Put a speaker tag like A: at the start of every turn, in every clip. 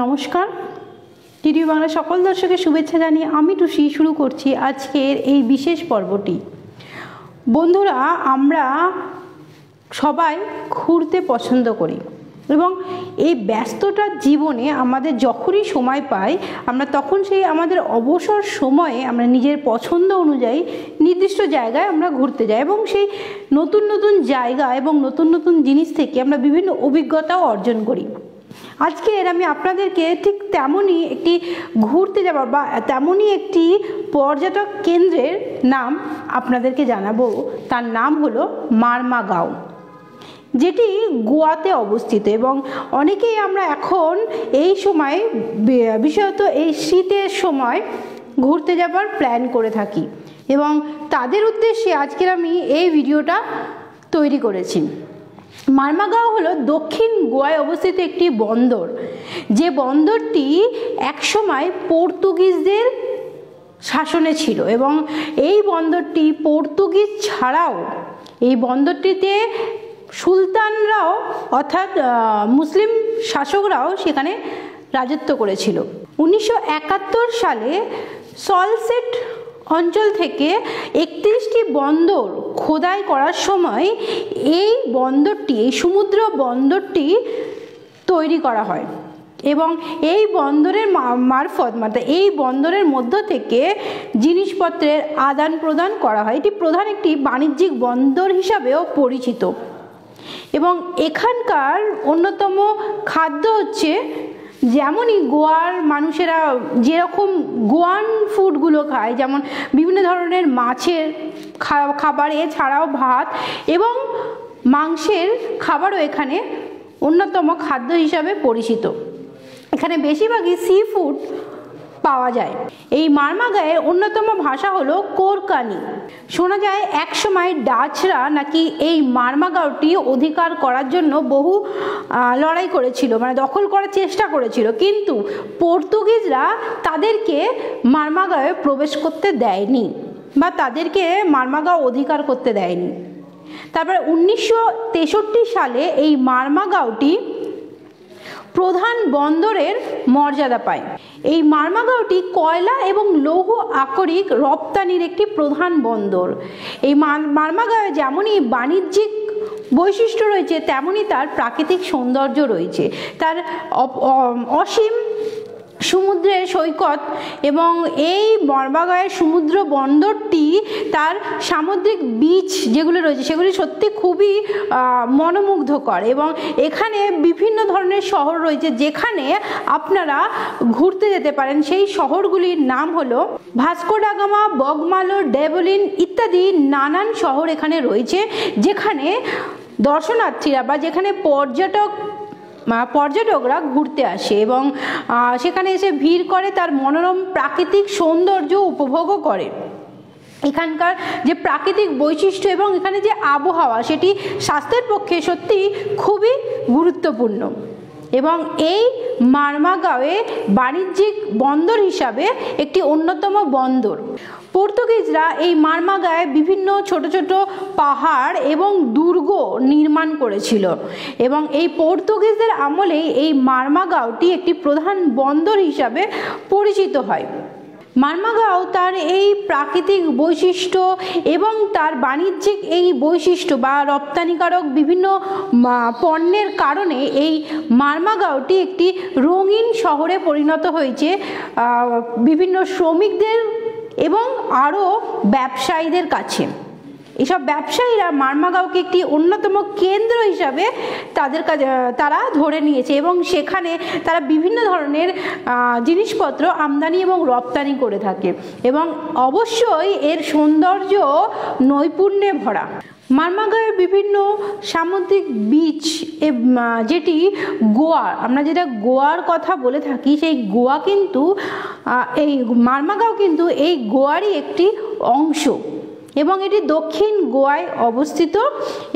A: নমস্কার, টিডিউ বাংলা সকল দর্শকের শুভেচ্ছা জানিয়ে আমি টুসি শুরু করছি আজকের এই বিশেষ পর্বটি। বন্ধুরা, আমরা সবাই ঘুরতে পছন্দ করি এবং এই ব্যস্ততার জীবনে আমাদের যখনই সময় পাই আমরা তখন সেই আমাদের অবসর সময়ে আমরা নিজের পছন্দ অনুযায়ী নির্দিষ্ট জায়গায় আমরা ঘুরতে যাই এবং সেই নতুন নতুন জায়গা এবং নতুন নতুন জিনিস থেকে আমরা বিভিন্ন অভিজ্ঞতাও অর্জন করি। আজকের আমি আপনাদেরকে ঠিক তেমনই একটি ঘুরতে যাওয়ার বা তেমনই একটি পর্যটক কেন্দ্রের নাম আপনাদেরকে জানাবো। তার নাম হলো মারমাগাঁও, যেটি গোয়াতে অবস্থিত এবং অনেকেই আমরা এখন এই সময় বিশেষত এই শীতের সময় ঘুরতে যাবার প্ল্যান করে থাকি এবং তাদের উদ্দেশ্যে আজকের আমি এই ভিডিওটা তৈরি করেছি। মারমাগাঁও হলো দক্ষিণ গোয়ায় অবস্থিত একটি বন্দর, যে বন্দরটি একসময় পর্তুগিজদের শাসনে ছিল এবং এই বন্দরটি পর্তুগিজ ছাড়াও এই বন্দরটিতে সুলতানরাও অর্থাৎ মুসলিম শাসকরাও সেখানে রাজত্ব করেছিল। 1971 সালে সলসেট অঞ্চল থেকে 31টি বন্দর খোদাই করার সময় এই বন্দরটি, এই সমুদ্র বন্দরটি তৈরি করা হয় এবং এই বন্দরের মারফত এই বন্দরের মধ্য থেকে জিনিসপত্রের আদান প্রদান করা হয়। এটি প্রধান একটি বাণিজ্যিক বন্দর হিসাবেও পরিচিত এবং এখানকার অন্যতম খাদ্য হচ্ছে, যেমনই গোয়ার মানুষেরা যেরকম গোয়ান ফুডগুলো খায়, যেমন বিভিন্ন ধরনের মাছের খাবার, এছাড়াও ভাত এবং মাংসের খাবারও এখানে অন্যতম খাদ্য হিসাবে পরিচিত। এখানে বেশিরভাগই সি ফুড পাওয়া যায়। এই মারমাগাঁয়ের অন্যতম ভাষা হলো কোরকানি। শোনা যায় একসময় ডাচরা নাকি এই মারমাগাঁওটি অধিকার করার জন্য বহু লড়াই করেছিল, দখল করার চেষ্টা করেছিল, কিন্তু পর্তুগিজরা তাদেরকে মারমাগাঁয়ে প্রবেশ করতে দেয়নি বা তাদেরকে মারমাগাঁও অধিকার করতে দেয়নি। তারপরে 1963 সালে এই মারমাগাঁওটি প্রধান বন্দরের মর্যাদা পায়। এই মারমাগাঁওটি কয়লা এবং লৌহ আকরিক রপ্তানির একটি প্রধান বন্দর। এই মারমাগাঁওয়ে যেমনই বাণিজ্যিক বৈশিষ্ট্য রয়েছে তেমনই তার প্রাকৃতিক সৌন্দর্য রয়েছে। তার অসীম সমুদ্রের সৈকত এবং এই মারমাগাঁওয়ের সমুদ্র বন্দরটি তার সামুদ্রিক বীচ যেগুলো রয়েছে সেগুলি সত্যি খুবই মনোমুগ্ধকর এবং এখানে বিভিন্ন ধরনের শহর রয়েছে যেখানে আপনারা ঘুরতে যেতে পারেন। সেই শহরগুলির নাম হলো ভাস্কো ডা গামা, বগমালো, ডেভলিন ইত্যাদি নানান শহর এখানে রয়েছে, যেখানে দর্শনার্থীরা বা যেখানে পর্যটকরা ঘুরতে আসে এবং সেখানে এসে ভিড় করে, তার মনোরম প্রাকৃতিক সৌন্দর্য উপভোগও করে। এখানকার যে প্রাকৃতিক বৈশিষ্ট্য এবং এখানে যে আবহাওয়া সেটি স্বাস্থ্যের পক্ষে সত্যি খুবই গুরুত্বপূর্ণ এবং এই মারমাগাঁওয়ে বাণিজ্যিক বন্দর হিসাবে একটি অন্যতম বন্দর। পর্তুগিজরা এই মারমাগাঁয়ে বিভিন্ন ছোট ছোট পাহাড় এবং দুর্গ নির্মাণ করেছিল এবং এই পর্তুগিজদের আমলে এই মারমাগাঁওটি একটি প্রধান বন্দর হিসাবে পরিচিত হয়। মারমাগাঁও তার এই প্রাকৃতিক বৈশিষ্ট্য এবং তার বাণিজ্যিক এই বৈশিষ্ট্য বা রপ্তানিকারক বিভিন্ন পণ্যের কারণে এই মারমাগাঁওটি একটি রঙিন শহরে পরিণত হয়েছে বিভিন্ন শ্রমিকদের এবং আরও ব্যবসায়ীদের কাছে। এসব ব্যবসায়ীরা মারমাগাঁওকে একটি অন্যতম কেন্দ্র হিসাবে তারা ধরে নিয়েছে এবং সেখানে তারা বিভিন্ন ধরনের জিনিসপত্র আমদানি এবং রপ্তানি করে থাকে এবং অবশ্যই এর সৌন্দর্য নৈপুণ্যে ভরা। মারমাগাঁওয়ের বিভিন্ন সামুদ্রিক বীচ, যেটি আমরা যেটা গোয়ার কথা বলে থাকি, সেই গোয়া কিন্তু এই মারমাগাঁও কিন্তু এই গোয়ারই একটি অংশ এবং এটি দক্ষিণ গোয়ায় অবস্থিত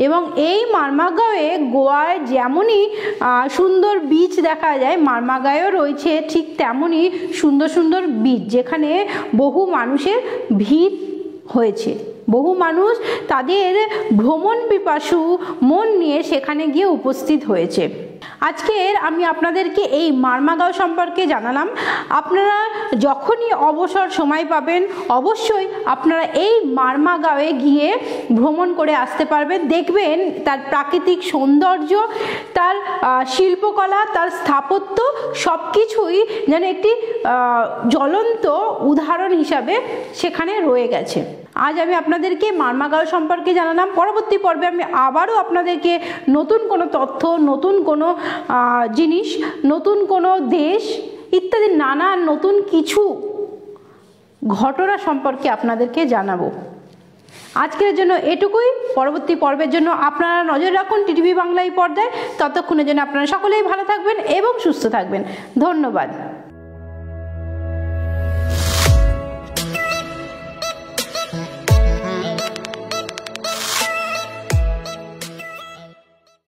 A: এবং এই মারমাগাঁওয়ে গোয়ায় যেমনই সুন্দর বিচ দেখা যায়, মারমাগাঁওয়েও রয়েছে ঠিক তেমনই সুন্দর সুন্দর বিচ, যেখানে বহু মানুষের ভিড় হয়েছে। বহু মানুষ তাদের ভ্রমণ পিপাসু মন নিয়ে সেখানে গিয়ে উপস্থিত হয়েছে। আজকের আমি আপনাদেরকে এই মারমাগাঁও সম্পর্কে জানালাম। আপনারা যখনই অবসর সময় পাবেন অবশ্যই আপনারা এই মারমাগাঁওয়ে গিয়ে ভ্রমণ করে আসতে পারবেন। দেখবেন তার প্রাকৃতিক সৌন্দর্য, তার শিল্পকলা, তার স্থাপত্য সব কিছুই যেন একটি জ্বলন্ত উদাহরণ হিসাবে সেখানে রয়ে গেছে। আজ আমি আপনাদেরকে মারমাগাঁও সম্পর্কে জানালাম। পরবর্তী পর্বে আমি আবারও আপনাদেরকে নতুন কোনো তথ্য, নতুন কোনো জিনিস, নতুন কোনো দেশ ইত্যাদি নানান নতুন কিছু ঘটনা সম্পর্কে আপনাদেরকে জানাবো। আজকের জন্য এটুকুই। পরবর্তী পর্বের জন্য আপনারা নজর রাখুন টিটিভি বাংলা এই পর্দায়। ততক্ষণের জন্য আপনারা সকলেই ভালো থাকবেন এবং সুস্থ থাকবেন। ধন্যবাদ।